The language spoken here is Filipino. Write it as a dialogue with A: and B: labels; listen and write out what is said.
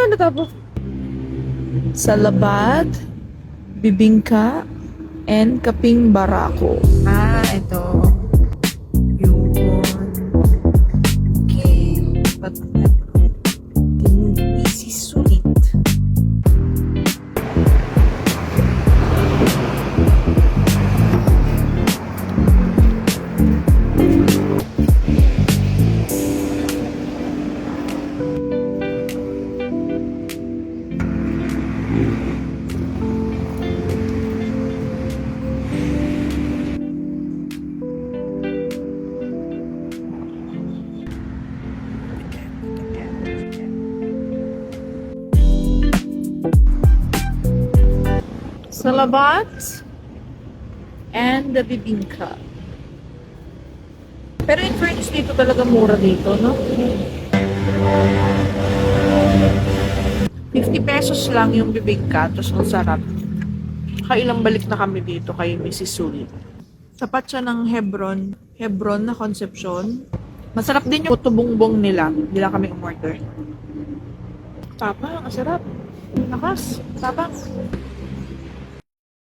A: Ano tabo? Salabat, bibingka, and kaping barako. Ito. Yun. Okay. But, easy sulit. Salabat and the bibingka. Pero in fairness dito talaga mura dito, no? 50 pesos lang yung bibingka, tapos ang sarap. Kailang balik na kami dito kay Mrs. Suli. Tapat siya ng Hebron na Concepcion. Masarap din yung puto bongbong nila. Hindi lang kami umorder. Tapang, ang sarap. Lakas, tapang.